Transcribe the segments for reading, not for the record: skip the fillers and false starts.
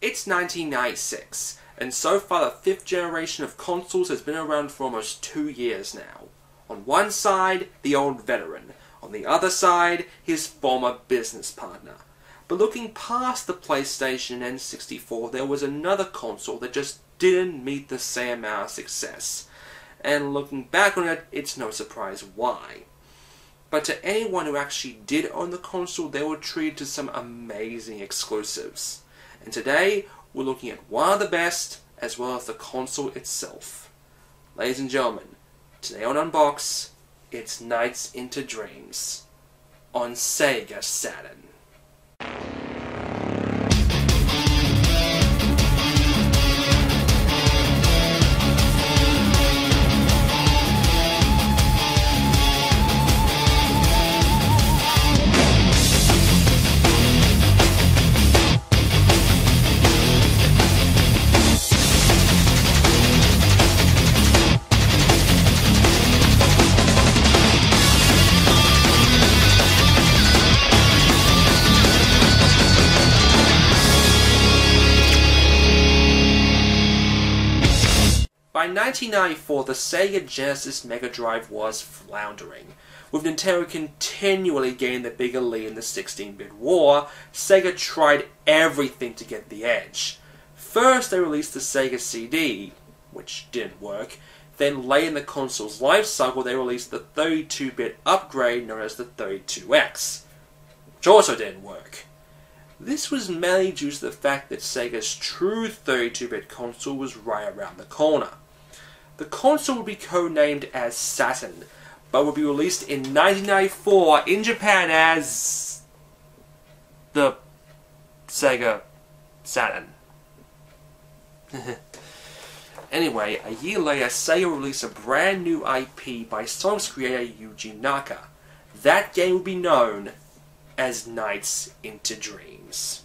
It's 1996, and so far the fifth generation of consoles has been around for almost 2 years now. On one side, the old veteran. On the other side, his former business partner. But looking past the PlayStation and N64, there was another console that just didn't meet the same amount of success. And looking back on it, it's no surprise why. But to anyone who actually did own the console, they were treated to some amazing exclusives. And today, we're looking at one of the best, as well as the console itself. Ladies and gentlemen, today on Unboxed, it's Nights into Dreams on Sega Saturn. By 1994, the Sega Genesis Mega Drive was floundering. With Nintendo continually gaining the bigger lead in the 16-bit war, Sega tried everything to get the edge. First, they released the Sega CD, which didn't work. Then, late in the console's life cycle, they released the 32-bit upgrade known as the 32X, which also didn't work. This was mainly due to the fact that Sega's true 32-bit console was right around the corner. The console would be codenamed as Saturn, but would be released in 1994 in Japan as the Sega Saturn. Anyway, a year later, Sega released a brand new IP by Sonic's creator Yuji Naka. That game would be known as Nights into Dreams.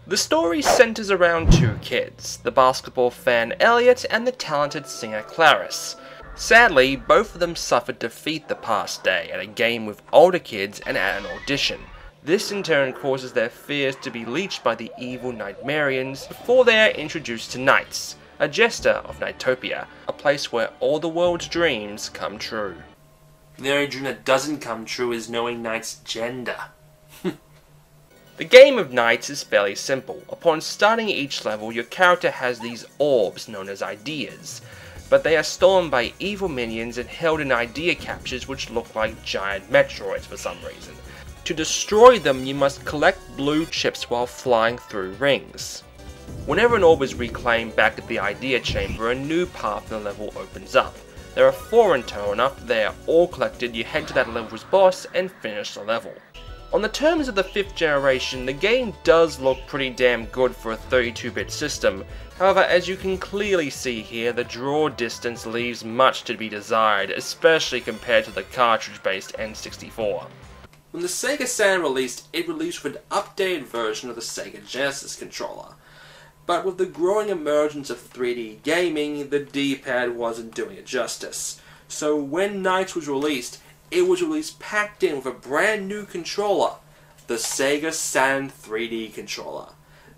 The story centers around two kids, the basketball fan Elliot and the talented singer Clarice. Sadly, both of them suffered defeat the past day at a game with older kids and at an audition. This in turn causes their fears to be leached by the evil Nightmarians before they are introduced to Nights, a jester of Nightopia, a place where all the world's dreams come true. The only dream that doesn't come true is knowing Night's gender. The game of Nights is fairly simple. Upon starting each level, your character has these orbs known as ideas, but they are stolen by evil minions and held in idea captures which look like giant Metroids for some reason. To destroy them, you must collect blue chips while flying through rings. Whenever an orb is reclaimed back at the idea chamber, a new path in the level opens up. There are 4 in total, and after they are all collected, you head to that level's boss and finish the level. On the terms of the 5th generation, the game does look pretty damn good for a 32-bit system. However, as you can clearly see here, the draw distance leaves much to be desired, especially compared to the cartridge-based N64. When the Sega Saturn released, it released with an updated version of the Sega Genesis controller. But with the growing emergence of 3D gaming, the D-pad wasn't doing it justice. So when Nights was released, it was released packed in with a brand new controller, the Sega Saturn 3D controller.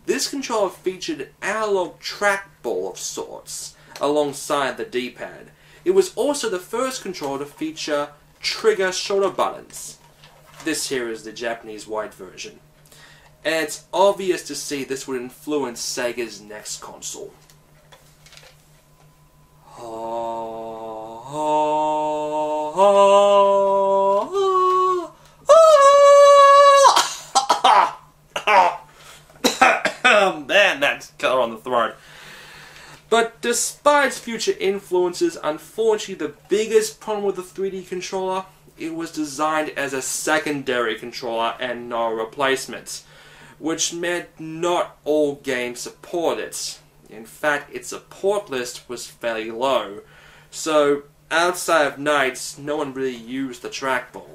This controller featured an analog trackball of sorts, alongside the D-pad. It was also the first controller to feature trigger shoulder buttons. This here is the Japanese white version. And it's obvious to see this would influence Sega's next console. Man, that's color on the throat. But despite its future influences, unfortunately the biggest problem with the 3D controller, it was designed as a secondary controller and no replacements, which meant not all games supported it. In fact, its support list was fairly low, so outside of Nights, no one really used the trackball.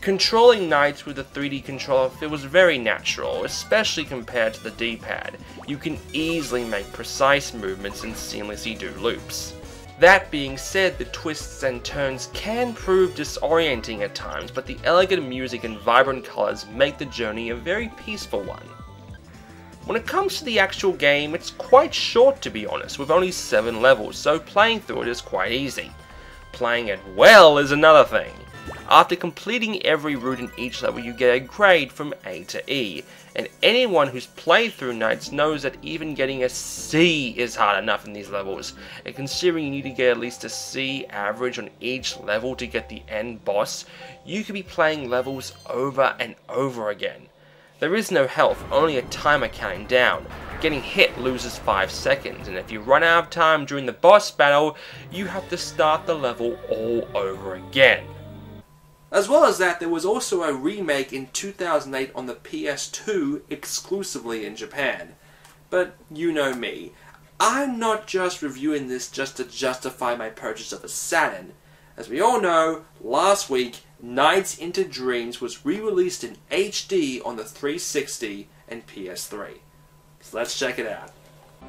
Controlling Nights with a 3D controller feels very natural, especially compared to the D-pad. You can easily make precise movements and seamlessly do loops. That being said, the twists and turns can prove disorienting at times, but the elegant music and vibrant colors make the journey a very peaceful one. When it comes to the actual game, it's quite short to be honest, with only 7 levels, so playing through it is quite easy. Playing it well is another thing. After completing every route in each level, you get a grade from A to E, and anyone who's played through Nights knows that even getting a C is hard enough in these levels, and considering you need to get at least a C average on each level to get the end boss, you could be playing levels over and over again. There is no health, only a timer counting down. Getting hit loses 5 seconds, and if you run out of time during the boss battle, you have to start the level all over again. As well as that, there was also a remake in 2008 on the PS2 exclusively in Japan. But you know me, I'm not just reviewing this just to justify my purchase of a Saturn. As we all know, last week, Nights into Dreams was re-released in HD on the 360 and PS3. So let's check it out.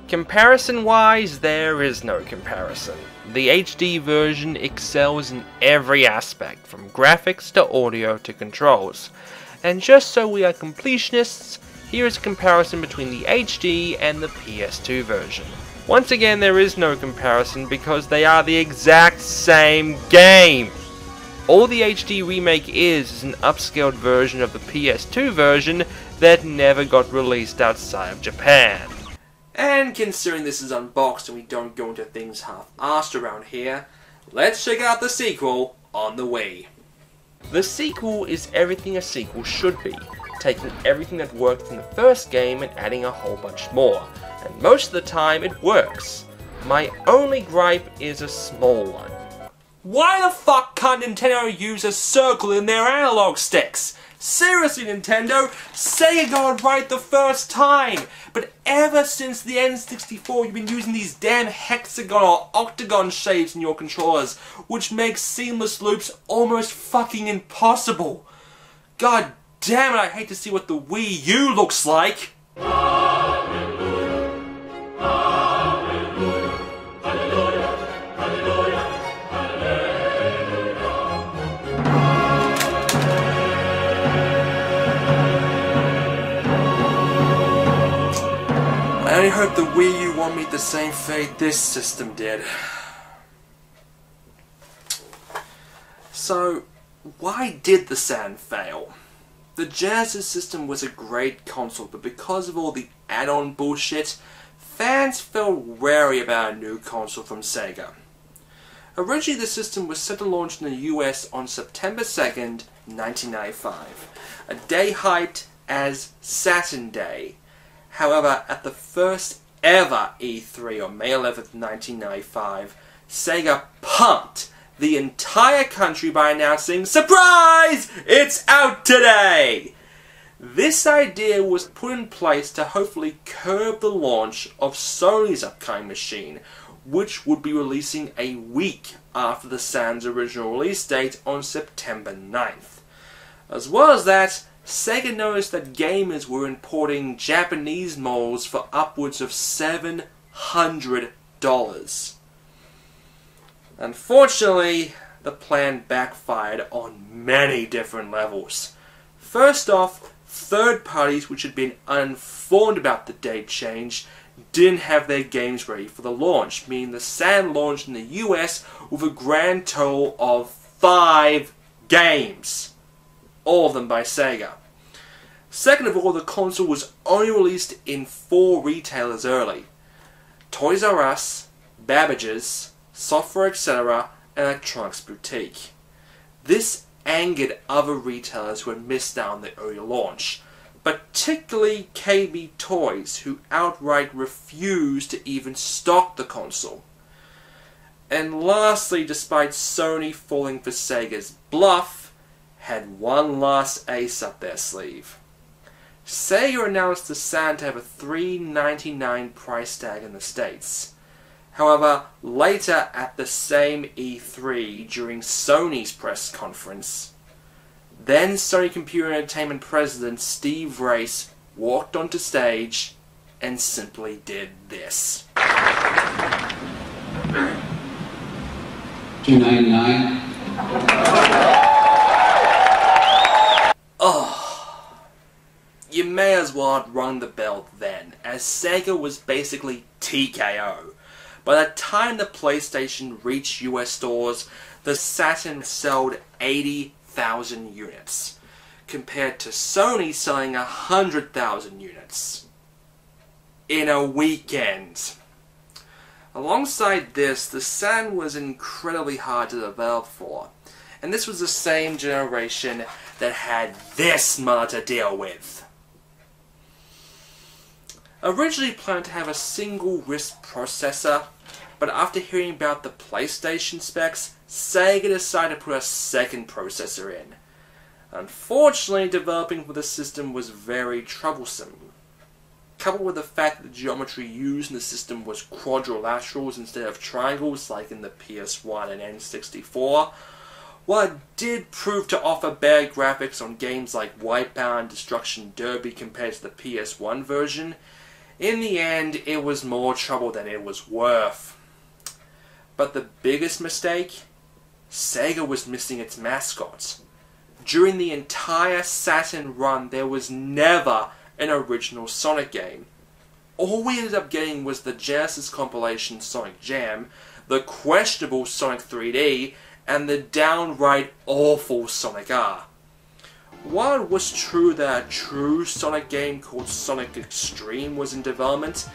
Comparison-wise, there is no comparison. The HD version excels in every aspect, from graphics to audio to controls. And just so we are completionists, here is a comparison between the HD and the PS2 version. Once again, there is no comparison because they are the exact same game! All the HD remake is an upscaled version of the PS2 version that never got released outside of Japan. And considering this is unboxed and we don't go into things half-assed around here, let's check out the sequel on the Wii. The sequel is everything a sequel should be, taking everything that worked in the first game and adding a whole bunch more, and most of the time it works. My only gripe is a small one. Why the fuck can't Nintendo use a circle in their analog sticks? Seriously, Nintendo, Sega got it right the first time! But ever since the N64, you've been using these damn hexagon or octagon shapes in your controllers, which makes seamless loops almost fucking impossible. God damn it, I hate to see what the Wii U looks like! I only hope the Wii U won't meet the same fate this system did. So, why did the Saturn fail? The Genesis system was a great console, but because of all the add-on bullshit, fans felt wary about a new console from Sega. Originally, the system was set to launch in the US on September 2nd, 1995, a day hyped as Saturn Day. However, at the first ever E3 on May 11th, 1995, Sega pumped the entire country by announcing, "Surprise! It's out today!" This idea was put in place to hopefully curb the launch of Sony's upcoming machine, which would be releasing a week after the Saturn's original release date on September 9th. As well as that, Sega noticed that gamers were importing Japanese models for upwards of $700. Unfortunately, the plan backfired on many different levels. First off, third parties which had been uninformed about the date change didn't have their games ready for the launch, meaning the Saturn launched in the US with a grand total of 5 games. All of them by Sega. Second of all, the console was only released in 4 retailers early: Toys R Us, Babbage's, Software Etc., and Electronics Boutique. This angered other retailers who had missed out on the early launch, particularly KB Toys, who outright refused to even stock the console. And lastly, despite Sony falling for Sega's bluff, had one last ace up their sleeve. Sega announced the Saturn to have a $399 price tag in the States. However, later at the same E3, during Sony's press conference, then Sony Computer Entertainment President Steve Race walked onto stage and simply did this. $299. Oh, you may as what rung the bell then, as Sega was basically TKO. By the time the PlayStation reached US stores, the Saturn sold 80,000 units, compared to Sony selling 100,000 units in a weekend. Alongside this, the Saturn was incredibly hard to develop for, and this was the same generation that had this mother to deal with. Originally planned to have a single RISC processor, but after hearing about the PlayStation specs, Sega decided to put a second processor in. Unfortunately, developing for the system was very troublesome. Coupled with the fact that the geometry used in the system was quadrilaterals instead of triangles like in the PS1 and N64, while it did prove to offer better graphics on games like Wipeout and Destruction Derby compared to the PS1 version, in the end it was more trouble than it was worth. But the biggest mistake? Sega was missing its mascot. During the entire Saturn run, there was never an original Sonic game. All we ended up getting was the Genesis compilation Sonic Jam, the questionable Sonic 3D, and the downright awful Sonic R. While it was true that a true Sonic game called Sonic Extreme was in development,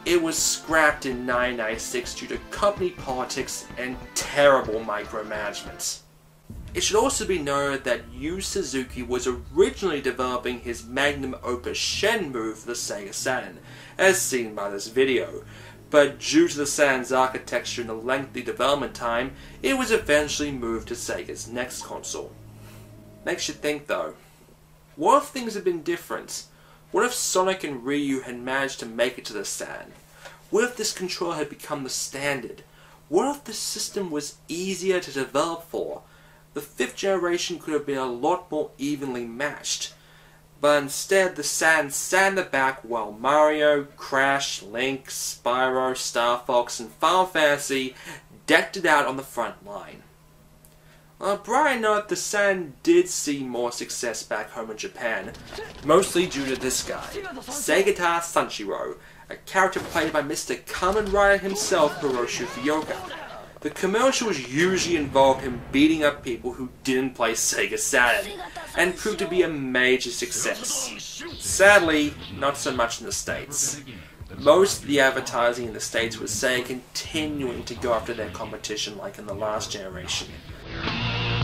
it was scrapped in 1996 due to company politics and terrible micromanagement. It should also be noted that Yu Suzuki was originally developing his magnum opus Shenmue for the Sega Saturn, as seen by this video, but due to the Saturn's architecture and the lengthy development time, it was eventually moved to Sega's next console. Makes you think though, what if things had been different? What if Sonic and Ryu had managed to make it to the Saturn? What if this controller had become the standard? What if the system was easier to develop for? The 5th generation could have been a lot more evenly matched. But instead, the Saturn sat in the back while Mario, Crash, Link, Spyro, Star Fox, and Final Fantasy decked it out on the front line. On a bright note, the Saturn did see more success back home in Japan, mostly due to this guy, Segata Sanshiro, a character played by Mr. Kamen Rider himself, Hiroshi Fukuoka. The commercials usually involved him beating up people who didn't play Sega Saturn, and proved to be a major success. Sadly, not so much in the States. Most of the advertising in the States was Sega continuing to go after their competition like in the last generation.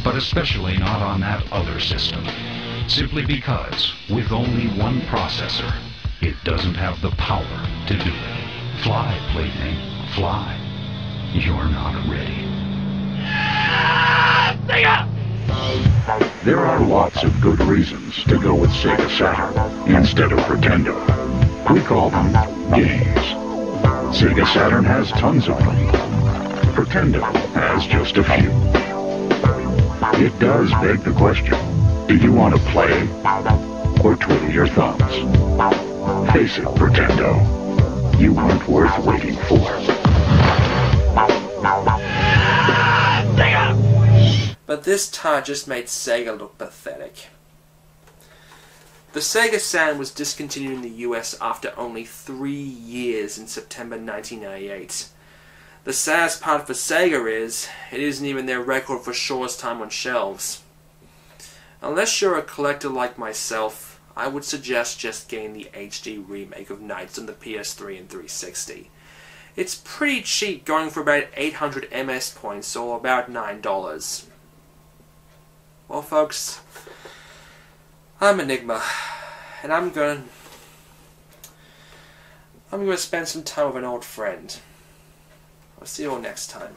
But especially not on that other system. Simply because, with only one processor, it doesn't have the power to do it. Fly, Plaything, fly. You're not ready. There are lots of good reasons to go with Sega Saturn instead of Pretendo. We call them games. Sega Saturn has tons of them. Pretendo has just a few. It does beg the question, do you want to play or twiddle your thumbs? Face it, Pretendo, you weren't worth waiting for. But this time just made Sega look pathetic. The Sega Saturn was discontinued in the US after only 3 years in September 1998. The saddest part for Sega is, it isn't even their record for shortest time on shelves. Unless you're a collector like myself, I would suggest just getting the HD remake of Knights on the PS3 and 360. It's pretty cheap, going for about 800 MS points, or about $9. Well folks, I'm Enigma, and I'm going to spend some time with an old friend. I'll see you all next time.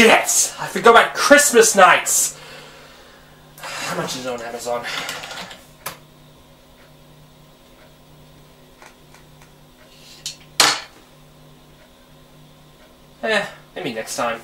Shit! I forgot about Christmas nights! How much is it on Amazon? Maybe next time.